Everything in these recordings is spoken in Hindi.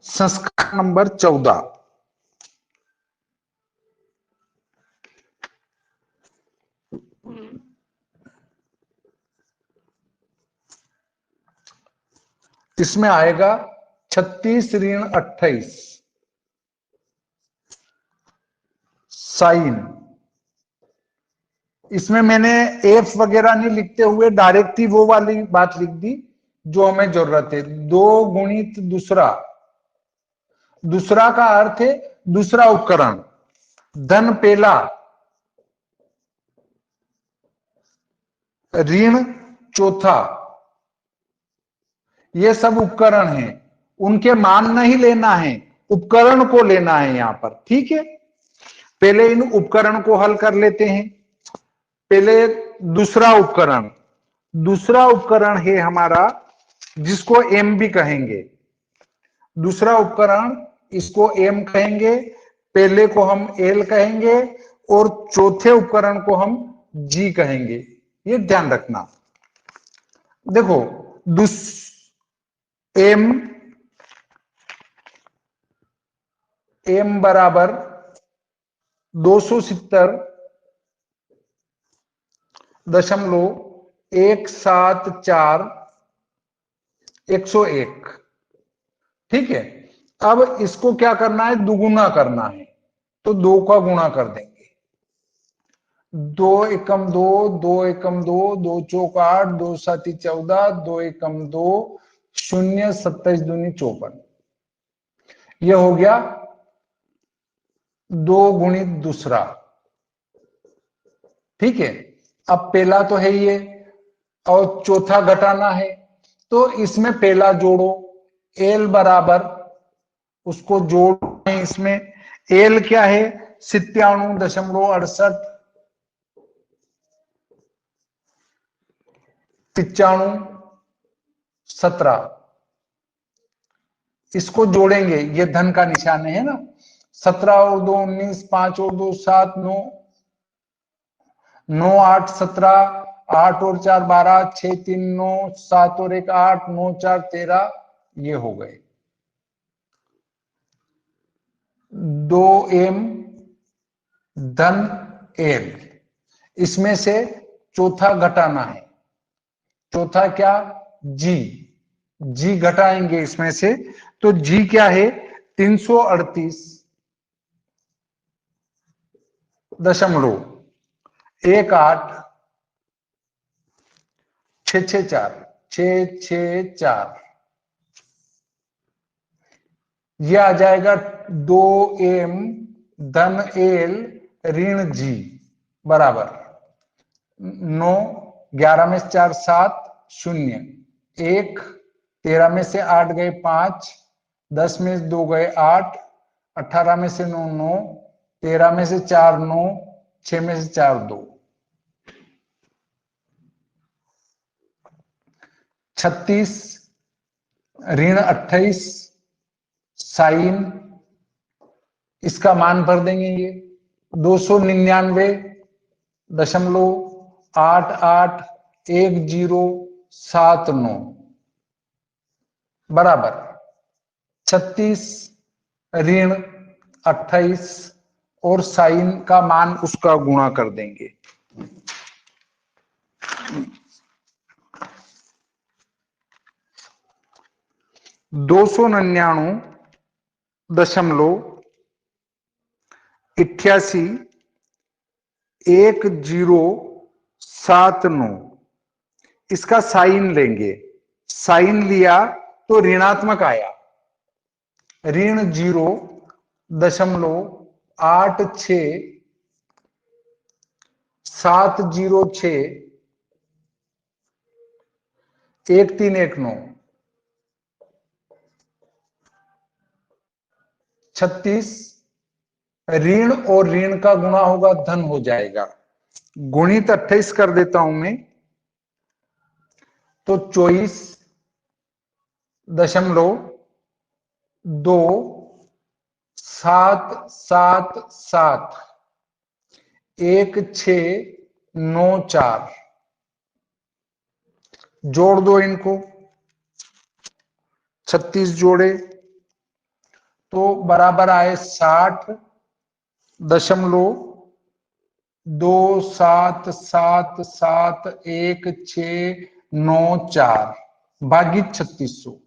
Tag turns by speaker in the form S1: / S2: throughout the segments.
S1: संस्कार नंबर 14। इसमें आएगा 36 ऋण 28 साइन। इसमें मैंने एफ वगैरह नहीं लिखते हुए डायरेक्ट ही वो वाली बात लिख दी जो हमें जरूरत है। 2 गुणित दूसरा, दूसरा का अर्थ है दूसरा उपकरण, धन पहला ऋण चौथा। ये सब उपकरण हैं, उनके मान नहीं लेना है, उपकरण को लेना है यहां पर। ठीक है, पहले इन उपकरण को हल कर लेते हैं। पहले दूसरा उपकरण, दूसरा उपकरण है हमारा जिसको एम भी कहेंगे। दूसरा उपकरण इसको एम कहेंगे, पहले को हम एल कहेंगे और चौथे उपकरण को हम जी कहेंगे। ये ध्यान रखना। देखो एम बराबर 270.174 101। ठीक है, अब इसको क्या करना है, दुगुना करना है, तो 2 का गुणा कर देंगे। 2 एकम 2, 2 एकम 2, 2 चौक 8, 2 साती 14, 2 एकम 2, 0 27 दूनी 54। ये हो गया 2 गुणित दूसरा। ठीक है, अब पहला तो है ये और चौथा घटाना है, तो इसमें पहला जोड़ो। एल बराबर उसको जोड़ना है इसमें। एल क्या है, 97.68 95 17। इसको जोड़ेंगे, ये धन का निशान है ना। 17 और 2 19, 5 और 2 7 9 9 8 17, 8 और 4 12, 6 3 9, 7 और 1 8, 9 4 13। ये हो गए 2m धन एल। इसमें से चौथा घटाना है। चौथा क्या, जी। जी घटाएंगे इसमें से, तो जी क्या है 338.18 664 यह आ जाएगा 2m धन एल ऋण जी बराबर 9 11 में से 4 7 0 1 13 में से 8 गए 5 10 में से 2 गए 8 18 में से 9 9 13 में से 4 9 6 में से 4 2 36 ऋण 28 साइन। इसका मान भर देंगे ये 299.881079 बराबर 36 ऋण 28 और साइन का मान उसका गुणा कर देंगे। दो सौ 99.881079 इसका साइन लेंगे। साइन लिया तो ऋणात्मक आया, ऋण 0.8670613119। 36 ऋण और ऋण का गुणा होगा धन हो जाएगा। गुणित 28 कर देता हूं मैं, तो 24.27711694 जोड़ दो इनको। 36 जोड़े तो बराबर आए 60.2777164 भागित 3600।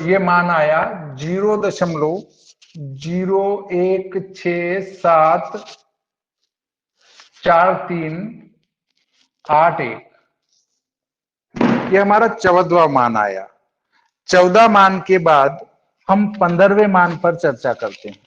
S1: ये मान आया 0.01674381। ये हमारा 14वां मान आया। 14 मान के बाद हम 15वें मान पर चर्चा करते हैं।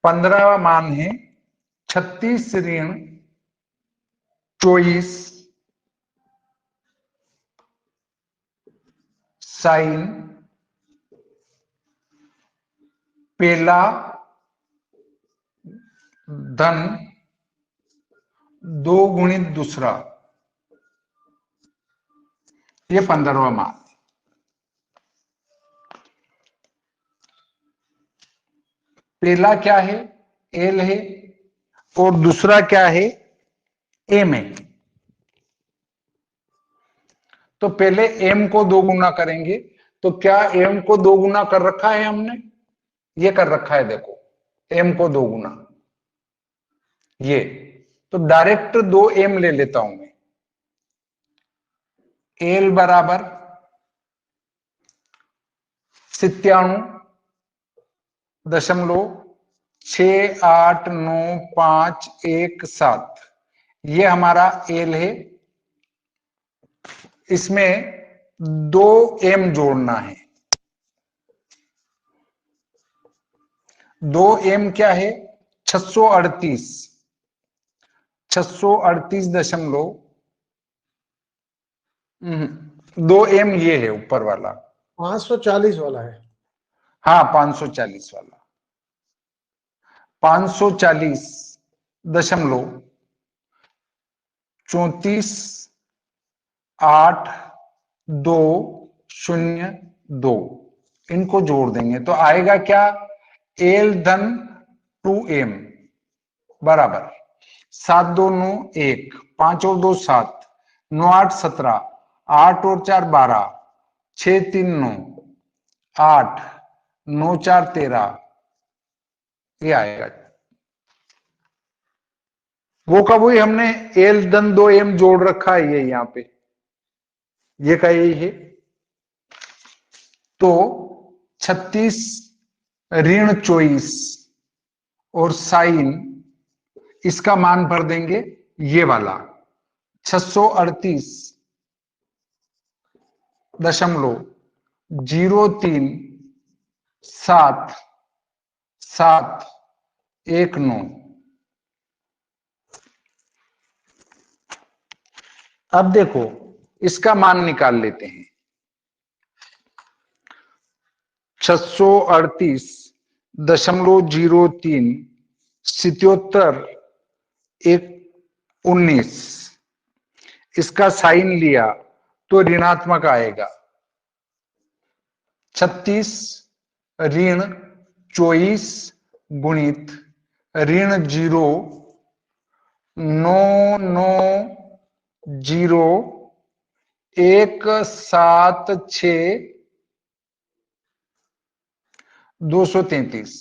S1: पंद्रहवां मान है 36 ऋण 24 साइन पहला धन 2 गुणित दूसरा। ये 15वां मान। पहला क्या है? एल है और दूसरा क्या है? एम है। तो पहले एम को 2 गुना करेंगे। तो क्या एम को 2 गुना कर रखा है हमने? ये कर रखा है, देखो एम को 2 गुना ये। तो डायरेक्ट 2 एम ले लेता हूं मैं। एल बराबर 97.68951 ये हमारा एल है। इसमें 2 एम जोड़ना है। 2 एम क्या है? 638 638 2 एम ये है ऊपर वाला।
S2: 540 वाला है।
S1: हाँ 540 वाला। 540.348202 इनको जोड़ देंगे तो आएगा क्या? एल धन 2m बराबर 7 2 9 1 5 और 2 7 9 8 17 8 और 4 12 6 3 9 8 9 4 13 ये आएगा। वो का वही हमने एल धन 2m जोड़ रखा है ये यहाँ पे, ये का यही है। तो 36 ऋण 24 और साइन इसका मान भर देंगे ये वाला 638.037719। अब देखो इसका मान निकाल लेते हैं। 638.03 7719 इसका साइन लिया तो ऋणात्मक आएगा। 36 ऋण 24 गुणित ऋण 0 9 9 0 1 7 6 233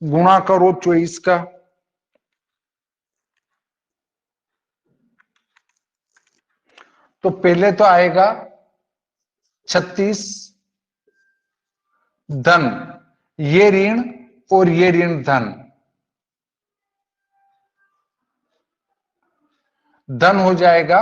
S1: गुणा करो 24 का। तो पहले तो आएगा 36 धन ये ऋण और ये ऋण धन हो जाएगा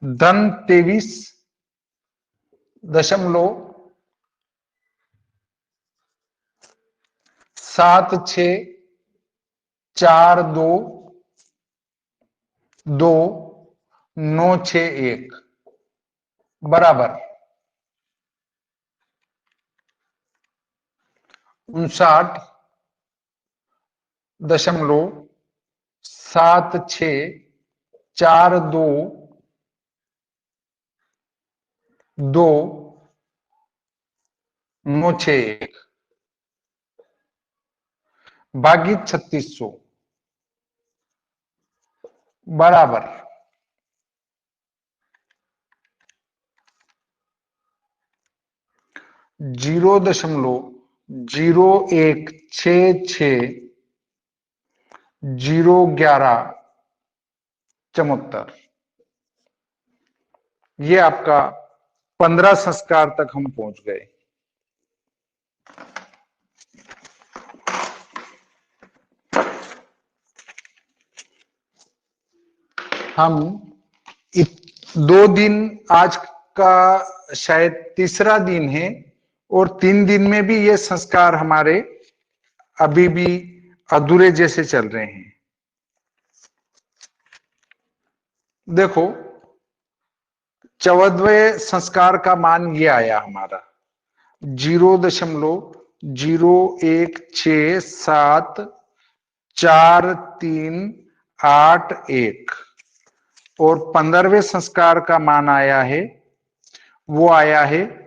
S1: धन 23.76422961 बराबर 59.7642 भागित 3600 बराबर 0.0166 ये आपका 15 संस्कार तक हम पहुंच गए। हम 2 दिन, आज का शायद तीसरा दिन है और 3 दिन में भी ये संस्कार हमारे अभी भी अधूरे जैसे चल रहे हैं। देखो 14वें संस्कार का मान ये आया हमारा 0.01674381 और 15वें संस्कार का मान आया है, वो आया है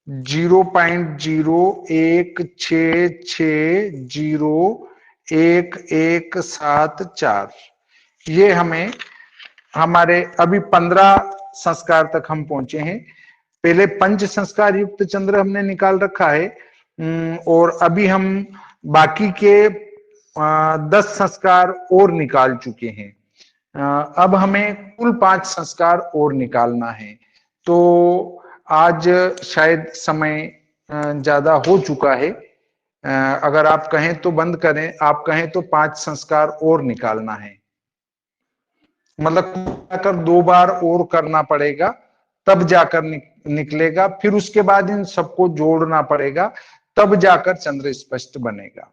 S1: 0.0166011174। ये हमें हमारे अभी 15 संस्कार तक हम पहुंचे हैं। पहले पंच संस्कार युक्त चंद्र हमने निकाल रखा है और अभी हम बाकी के 10 संस्कार और निकाल चुके हैं। अब हमें कुल 5 संस्कार और निकालना है। तो आज शायद समय ज्यादा हो चुका है। अगर आप कहें तो बंद करें, आप कहें तो 5 संस्कार और निकालना है, मतलब जाकर 2 बार और करना पड़ेगा, तब जाकर निकलेगा। फिर उसके बाद इन सबको जोड़ना पड़ेगा, तब जाकर चंद्र स्पष्ट बनेगा।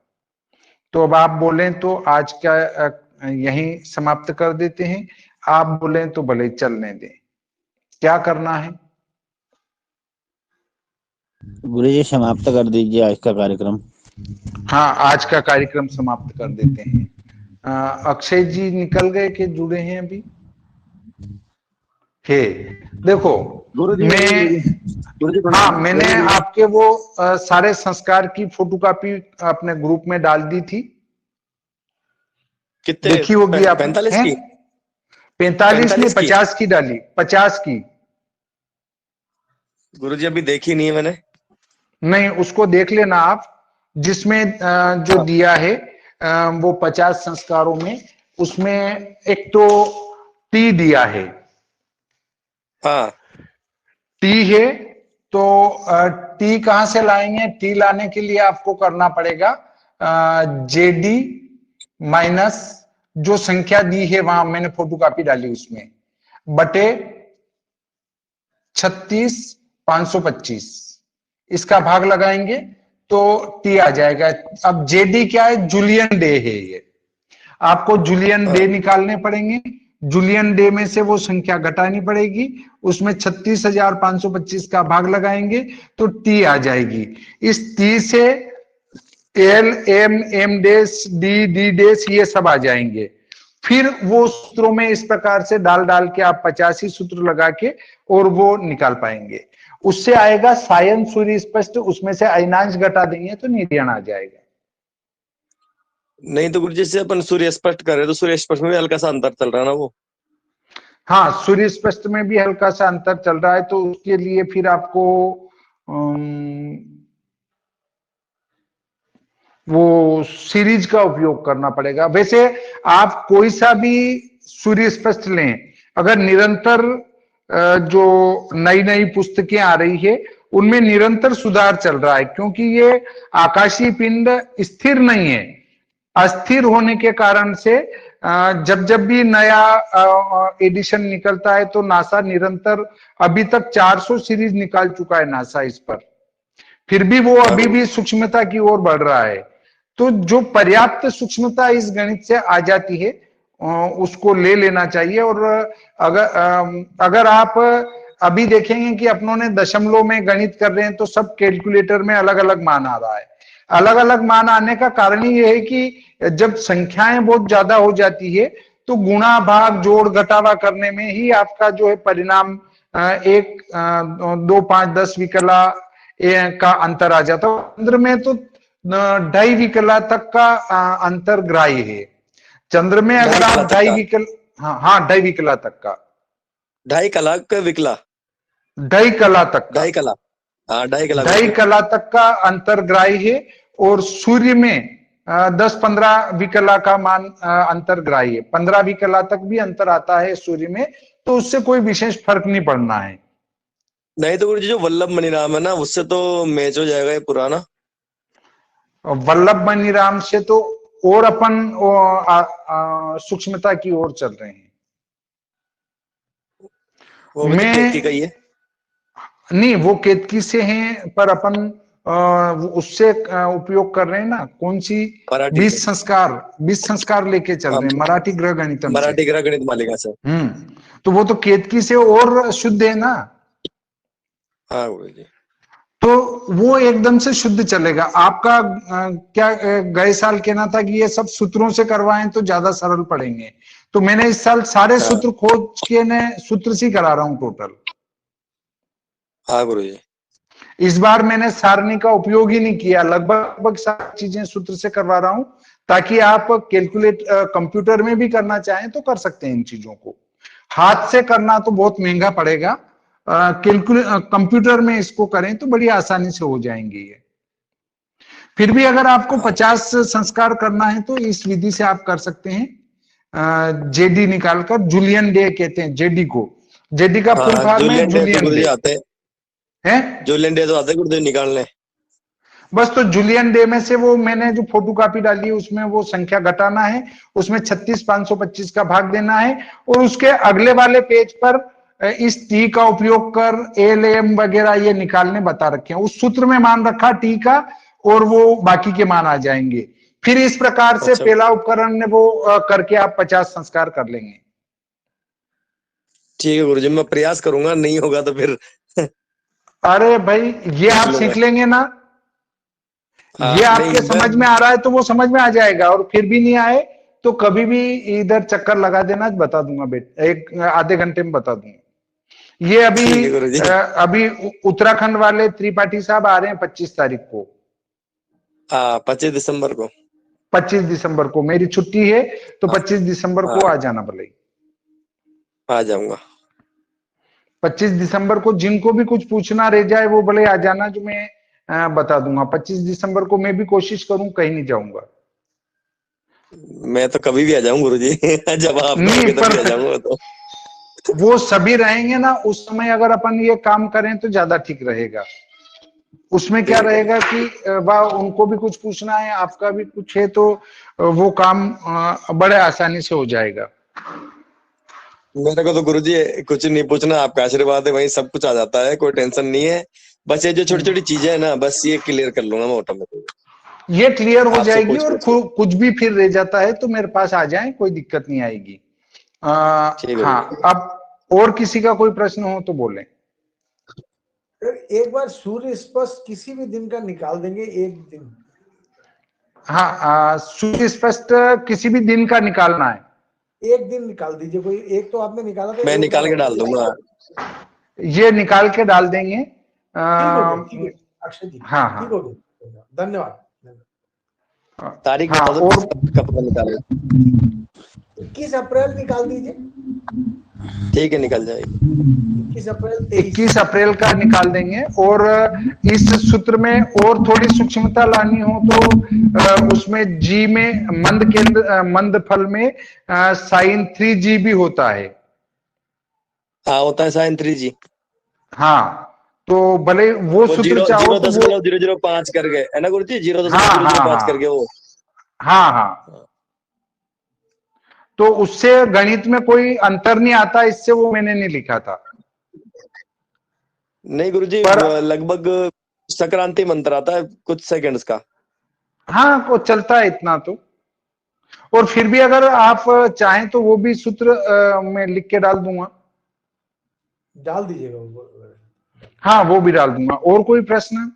S1: तो अब आप बोलें तो आज का यहीं समाप्त कर देते हैं, आप बोलें तो भले चलने दें। क्या करना है?
S3: गुरु जी समाप्त कर दीजिए आज का कार्यक्रम।
S1: हाँ, आज का कार्यक्रम समाप्त कर देते हैं। अक्षय जी निकल गए कि जुड़े हैं अभी? है, देखो मैंने आपके वो सारे संस्कार की फोटोकॉपी अपने ग्रुप में डाल दी थी।
S4: कितने
S1: देखी होगी आप?
S4: 45 की?
S1: 45 नहीं, 50 की डाली, 50 की।
S4: गुरुजी अभी देखी नहीं है मैंने।
S1: नहीं, उसको देख लेना आप, जिसमें जो दिया है वो 50 संस्कारों में, उसमें एक तो टी दिया है।
S4: हाँ,
S1: टी है तो टी कहां से लाएंगे? टी लाने के लिए आपको करना पड़ेगा जेडी माइनस जो संख्या दी है वहां मैंने फोटोकॉपी डाली उसमें बटे 36,525 इसका भाग लगाएंगे तो टी आ जाएगा। अब जेडी क्या है? जूलियन डे है ये। आपको जूलियन डे निकालने पड़ेंगे। जूलियन डे में से वो संख्या घटानी पड़ेगी, उसमें 36,525 का भाग लगाएंगे तो टी आ जाएगी। इस टी से एल एम एम डेस डी डी डेस ये सब आ जाएंगे। फिर वो सूत्रों में इस प्रकार से डाल डाल के आप 85 सूत्र लगा के और वो निकाल पाएंगे। उससे आएगा सायन सूर्य स्पष्ट, उसमें से अयनांश घटा देंगे तो निर्यण आ जाएगा।
S4: नहीं तो गुरुजी से अपन सूर्य स्पष्ट कर रहे तो सूर्य स्पष्ट में भी हल्का सा अंतर चल रहा है ना वो।
S1: हाँ, सूर्य स्पष्ट में भी हल्का सा अंतर चल रहा है, तो उसके लिए फिर आपको वो सीरीज का उपयोग करना पड़ेगा। वैसे आप कोई सा भी सूर्य स्पष्ट लें, अगर निरंतर जो नई नई पुस्तकें आ रही है उनमें निरंतर सुधार चल रहा है, क्योंकि ये आकाशीय पिंड स्थिर नहीं है। अस्थिर होने के कारण से जब जब भी नया एडिशन निकलता है तो नासा निरंतर अभी तक 400 सीरीज निकाल चुका है नासा इस पर, फिर भी वो अभी भी सूक्ष्मता की ओर बढ़ रहा है। तो जो पर्याप्त सूक्ष्मता इस गणित से आ जाती है उसको ले लेना चाहिए। और अगर आप अभी देखेंगे कि अपनों ने दशमलव में गणित कर रहे हैं तो सब कैलकुलेटर में अलग अलग मान आ रहा है। अलग अलग मान आने का कारण ही ये है कि जब संख्याएं बहुत ज्यादा हो जाती है तो गुणा भाग जोड़ घटावा करने में ही आपका जो है परिणाम एक 2 5 10 विकला का अंतर आ जाता है। चंद्र में तो 2.5 विकला तक का अंतर ग्राह्य है। चंद्र में अगर
S4: 2.5
S1: आप
S4: कला तक
S1: 2.5
S4: का।
S1: विकल, हाँ हाँ 2.5 विकला तक का,
S4: 2.5 कला का विकला,
S1: 2.5 कला तक का,
S4: 2.5 कला, हाँ 2.5 कला
S1: 2.5
S4: गुरुजी।
S1: कला तक का अंतर्ग्राही है। और सूर्य में 10-15 विकला का मान अंतर्ग्राही है। 15 विकला तक भी अंतर आता है सूर्य में, तो उससे कोई विशेष फर्क नहीं पड़ना है।
S4: नहीं तो गुरुजी जो वल्लभ मणिराम है ना, उससे तो मैच हो जाएगा ये पुराना।
S1: वल्लभ मणिराम से तो और अपन सूक्ष्मता की ओर चल रहे हैं।
S4: वो भी तो
S1: मैं
S4: केतकी का ही है।
S1: नहीं, वो केतकी से हैं, पर अपन उससे उपयोग कर रहे हैं ना, कौन सी,
S4: मराठी से।
S1: 20 संस्कार लेके चल
S4: हाँ,
S1: रहे हैं मराठी ग्रह गणितम से।
S4: मराठी ग्रह गणित मालिका से।
S1: तो वो तो केतकी से और शुद्ध है ना,
S4: हाँ गुरुजी।
S1: तो वो एकदम से शुद्ध चलेगा। आपका क्या गए साल कहना था कि ये सब सूत्रों से करवाएं तो ज्यादा सरल पड़ेंगे, तो मैंने इस साल सारे
S4: हाँ
S1: सूत्र खोज के ने सूत्र से ही करा रहा हूं टोटल।
S4: हाँ गुरुजी।
S1: इस बार मैंने सारणी का उपयोग ही नहीं किया, लगभग सारी चीजें सूत्र से करवा रहा हूं, ताकि आप कैलकुलेट कंप्यूटर में भी करना चाहें तो कर सकते हैं इन चीजों को। हाथ से करना तो बहुत महंगा पड़ेगा, कंप्यूटर में इसको करें तो बड़ी आसानी से हो जाएंगे ये। फिर भी अगर आपको
S4: हाँ
S1: 50 संस्कार करना है तो इस विधि से आप कर सकते हैं, जेडी निकालकर। जूलियन डे कहते हैं जेडी को, जेडी का फुल
S4: हाँ,
S1: फॉर्म है
S4: जूलियन डे तो
S1: जूलियन
S4: गुरुजी
S1: डे
S4: आते हैं।
S1: है।
S4: जूलियन डे तो आते हैं गुरुजी निकालने।
S1: बस तो जूलियन डे में से वो मैंने जो फोटो कॉपी डाली है उसमें वो संख्या घटाना है, उसमें 36,525 का भाग देना है, और उसके अगले वाले पेज पर इस टी का उपयोग कर एल एम वगैरह ये निकालने बता रखे हैं। उस सूत्र में मान रखा टी का, और वो बाकी के मान आ जाएंगे। फिर इस प्रकार से
S4: अच्छा
S1: पहला उपकरण ने वो करके आप 50 संस्कार कर लेंगे।
S4: ठीक है गुरुजी, मैं प्रयास करूंगा, नहीं होगा तो फिर
S1: अरे भाई, ये
S4: सीख
S1: आप
S4: लूंगा।
S1: सीख लेंगे ना, ये
S4: हाँ नहीं
S1: आपके
S4: मैं।
S1: समझ में आ रहा है तो वो समझ में आ जाएगा, और फिर भी नहीं आए तो कभी भी इधर चक्कर लगा देना, बता दूंगा बेटा, एक आधे घंटे में बता दूंगा। ये
S4: ठीक है गुरुजी।
S1: अभी उत्तराखंड वाले त्रिपाठी साहब आ रहे हैं 25 तारीख को।
S4: हाँ 25 दिसंबर को।
S1: 25 दिसंबर को मेरी छुट्टी है, तो
S4: हाँ
S1: 25 दिसंबर को
S4: हाँ
S1: आ जाना भले।
S4: आ जाऊंगा।
S1: 25 दिसंबर को जिनको भी कुछ पूछना रह जाए वो भले आ जाना, जो मैं बता दूंगा। 25 दिसंबर को मैं भी कोशिश करूं, कहीं नहीं जाऊंगा।
S4: मैं तो कभी भी आ जाऊं गुरुजी जब आप
S1: नहीं,
S4: कहोगे
S1: पर
S4: तभी आ जाऊंगा तो।
S1: वो सभी रहेंगे ना उस समय, अगर अपन ये काम करें तो ज्यादा ठीक रहेगा। उसमें क्या
S4: ठीक है
S1: रहेगा कि वाह, उनको भी कुछ पूछना है, आपका भी कुछ है, तो वो काम बड़े आसानी से हो जाएगा।
S4: मेरे को तो गुरुजी कुछ नहीं पूछना, आपका आशीर्वाद है, वही सब कुछ आ जाता है, कोई टेंशन नहीं है। बस ये जो छोटी छोटी चीजें है ना, बस ये क्लियर कर लूंगा मैं ऑटोमेटिक।
S1: ये क्लियर हो
S4: आपसे
S1: जाएगी,
S4: पूछ
S1: और
S4: पूछ के।
S1: कुछ भी फिर रह जाता है तो मेरे पास आ जाए, कोई दिक्कत नहीं आएगी।
S4: ठीक है
S1: हाँ,
S4: गुरुजी।
S1: अब और किसी का कोई प्रश्न हो तो बोलें।
S2: फिर एक बार सूर्य स्पष्ट किसी भी दिन का निकाल देंगे, एक दिन।
S1: हाँ, सूर्य स्पष्ट किसी भी दिन का निकालना है।
S2: एक दिन निकाल दीजिए, कोई एक तो आपने निकाला था,
S4: मैं
S2: एक
S4: निकाल
S2: बार
S4: के
S2: और।
S4: डाल दूंगा।
S1: ये निकाल के डाल देंगे।
S2: ठीक हो गया, ठीक है अक्षय जी,
S1: हाँ हाँ
S2: ठीक हो गया, धन्यवाद।
S4: तारीख
S1: हाँ।
S4: बता दो
S1: और
S4: कब पता निकाले।
S2: 21 अप्रैल निकाल दीजिए।
S4: ठीक है निकल जाएगी।
S2: 21 अप्रैल
S1: 21
S2: 23।
S1: अप्रैल का निकाल देंगे। और इस सूत्र में और थोड़ी सूक्ष्मता लानी हो तो उसमें जी में मंद केंद्र, मंद फल में साइन 3G भी होता है।
S4: हाँ होता है साइन 3G।
S1: हाँ, तो भले वो
S4: वो
S1: सूत्र
S4: जीरो
S1: चाहो
S4: जीरो
S1: तो वो,
S4: 0.005 करके है ना गुरुजी, जीरो
S1: हाँ
S4: दशमलव जीरो
S1: हाँ
S4: जीरो पांच
S1: हाँ
S4: करके वो।
S1: हाँ हाँ, तो उससे गणित में कोई अंतर नहीं आता, इससे वो मैंने नहीं लिखा था।
S4: नहीं गुरुजी,
S1: पर
S4: लगभग संक्रांति मंत्र आता है कुछ सेकंड्स का।
S1: हाँ, को चलता है इतना तो। और फिर भी अगर आप चाहें तो वो भी सूत्र मैं लिख के डाल दूंगा।
S2: डाल दीजिएगा वो।
S1: हाँ, वो भी डाल दूंगा। और कोई प्रश्न?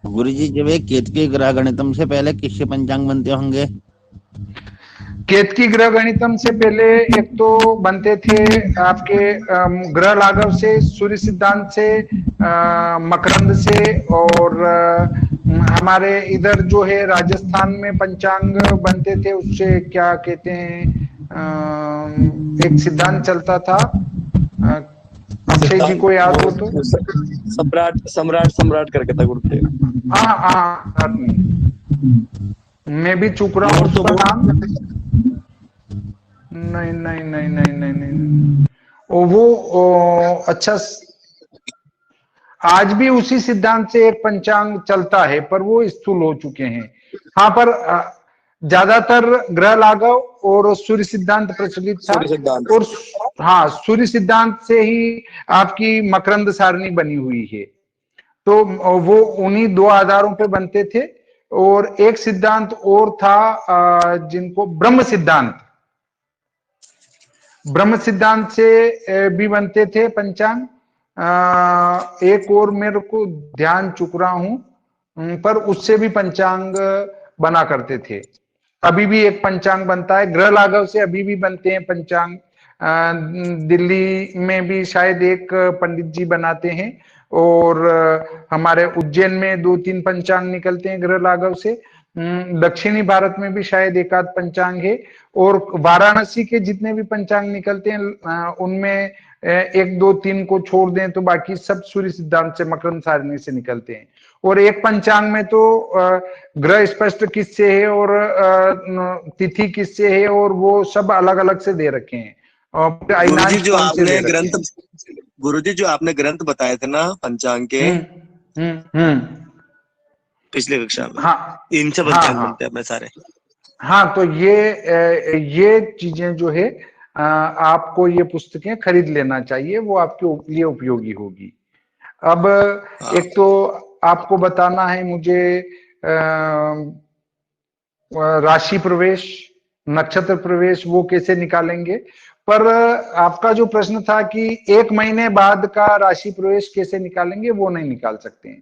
S3: गुरुजी जब एक केतकी ग्रह गणितम से पहले किससे पंचांग बनते होंगे?
S1: केतकी ग्रह गणितम से पहले एक तो बनते थे आपके ग्रह लाघव से, सूर्य सिद्धांत से, मकरंद से, और हमारे इधर जो है राजस्थान में पंचांग बनते थे, उससे क्या कहते हैं, एक सिद्धांत चलता था, अक्षय जी को याद हो तो।
S4: सम्राट सम्राट सम्राट करके था गुरुदेव।
S1: हाँ हाँ, मैं भी चूक रहा हूँ उसका नाम। नहीं नहीं नहीं नहीं नहीं नहीं, अच्छा, आज भी उसी सिद्धांत से एक पंचांग चलता है, पर वो स्थूल हो चुके हैं। हाँ, पर ज्यादातर ग्रह लाघव और सूर्य सिद्धांत प्रचलित था।
S4: सूर्य सिद्धांत।
S1: और हाँ, सूर्य सिद्धांत से ही आपकी मकरंद सारणी बनी हुई है, तो वो उन्हीं दो आधारों पे बनते थे। और एक सिद्धांत और था जिनको ब्रह्म सिद्धांत से भी बनते थे पंचांग। एक और मेरे को ध्यान चुक रहा हूं, पर उससे भी पंचांग बना करते थे। अभी भी एक पंचांग बनता है ग्रह लाघव से, अभी भी बनते हैं पंचांग। दिल्ली में भी शायद एक पंडित जी बनाते हैं, और हमारे उज्जैन में 2-3 पंचांग निकलते हैं ग्रह लाघव से। दक्षिणी भारत में भी शायद एक आध पंचांग है, और वाराणसी के जितने भी पंचांग निकलते हैं उनमें 1-2-3 को छोड़ दें तो बाकी सब सूर्य सिद्धांत से, मकरंद सारणी से निकलते हैं। और एक पंचांग में तो ग्रह स्पष्ट किससे है और तिथि किससे है, और वो सब अलग अलग से दे रखे हैं।
S4: गुरुजी जो आपने ग्रंथ गुरुजी जो आपने ग्रंथ बताए थे ना पंचांग के, पिछले कक्षा में,
S1: हाँ,
S4: इनसे पंचांग बनते हैं अपने सारे।
S1: हाँ, तो ये चीजें जो है आपको ये पुस्तकें खरीद लेना चाहिए, वो आपके लिए उपयोगी होगी। अब एक तो आपको बताना है मुझे राशि प्रवेश, नक्षत्र प्रवेश, वो कैसे निकालेंगे। पर आपका जो प्रश्न था कि 1 महीने बाद का राशि प्रवेश कैसे निकालेंगे, वो नहीं निकाल सकते हैं,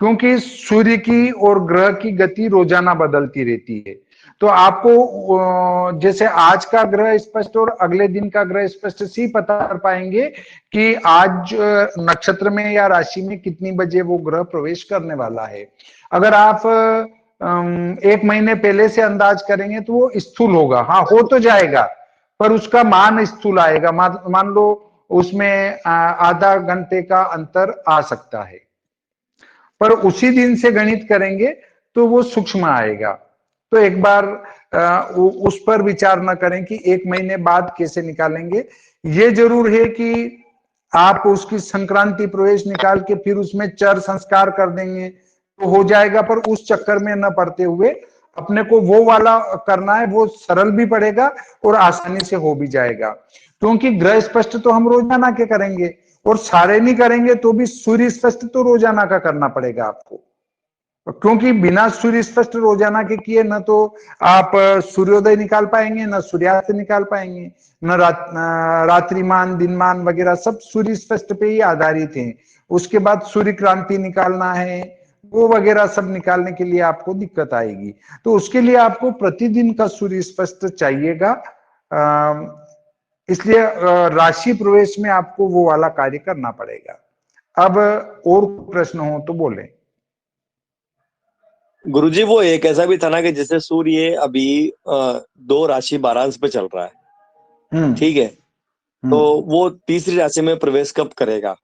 S1: क्योंकि सूर्य की और ग्रह की गति रोजाना बदलती रहती है। तो आपको जैसे आज का ग्रह स्पष्ट और अगले दिन का ग्रह स्पष्ट से पता कर पाएंगे कि आज नक्षत्र में या राशि में कितनी बजे वो ग्रह प्रवेश करने वाला है। अगर आप 1 महीने पहले से अंदाज करेंगे तो वो स्थूल होगा। हाँ, हो तो जाएगा, पर उसका मान स्थूल आएगा। मान लो उसमें आधा घंटे का अंतर आ सकता है, पर उसी दिन से गणित करेंगे तो वो सूक्ष्म आएगा। तो एक बार उस पर विचार न करें कि 1 महीने बाद कैसे निकालेंगे। ये जरूर है कि आप उसकी संक्रांति प्रवेश निकाल के फिर उसमें चर संस्कार कर देंगे तो हो जाएगा, पर उस चक्कर में न पड़ते हुए अपने को वो वाला करना है, वो सरल भी पड़ेगा और आसानी से हो भी जाएगा। क्योंकि ग्रह स्पष्ट तो हम रोजाना के करेंगे, और सारे नहीं करेंगे तो भी सूर्य स्पष्ट तो रोजाना का करना पड़ेगा आपको, क्योंकि बिना सूर्य स्पष्ट रोजाना के किए न तो आप सूर्योदय निकाल पाएंगे, न सूर्यास्त निकाल पाएंगे, न रात्रिमान, दिनमान वगैरह सब सूर्य स्पष्ट पे ही आधारित हैं। उसके बाद सूर्य क्रांति निकालना है, वो वगैरह सब निकालने के लिए आपको दिक्कत आएगी। तो उसके लिए आपको प्रतिदिन का सूर्य स्पष्ट चाहिएगा। इसलिए राशि प्रवेश में आपको वो वाला कार्य करना पड़ेगा। अब और प्रश्न हो तो बोले।
S4: गुरुजी वो एक ऐसा भी था ना कि जैसे सूर्य अभी 2 राशि 12 अंश पे चल रहा है, ठीक है, तो वो तीसरी राशि में प्रवेश कब करेगा?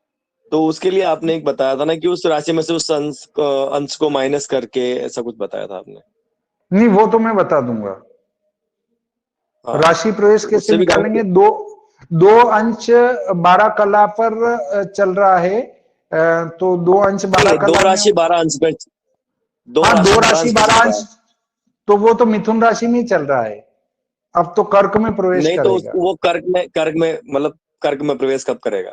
S4: तो उसके लिए आपने एक बताया था ना कि उस राशि में से उस अंश को माइनस करके, ऐसा कुछ बताया था आपने।
S1: नहीं, वो तो मैं बता दूंगा। राशि प्रवेश कैसे निकालेंगे। दो अंश 12 कला पर चल रहा है, तो 2 अंश 12 कला,
S4: 2 राशि 12 अंश पे,
S1: 2 राशि 12 अंश, तो वो तो मिथुन राशि में चल रहा है, अब तो कर्क में प्रवेश
S4: नहीं
S1: करेगा।
S4: तो वो कर्क में मतलब कर्क में प्रवेश कब करेगा?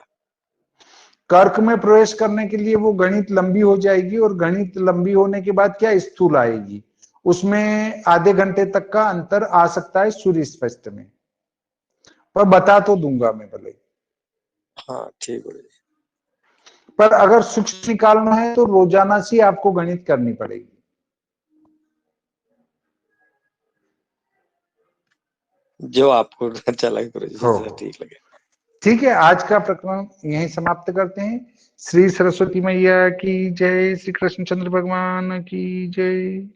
S1: कर्क में प्रवेश करने के लिए वो गणित लंबी हो जाएगी, और गणित लंबी होने के बाद क्या स्थूल आएगी, उसमें आधे घंटे तक का अंतर आ सकता है सूर्य स्पष्ट में, पर बता तो दूंगा मैं भले।
S4: हाँ ठीक है।
S1: पर अगर सूक्ष्म निकालना है तो रोजाना से आपको गणित करनी पड़ेगी।
S4: जो आपको अच्छा लगे गुरुजी, जैसा ठीक लगे।
S1: ठीक है, आज का प्रकरण यहीं समाप्त करते हैं। श्री सरस्वती मैया की जय, श्री कृष्णचंद्र भगवान की जय।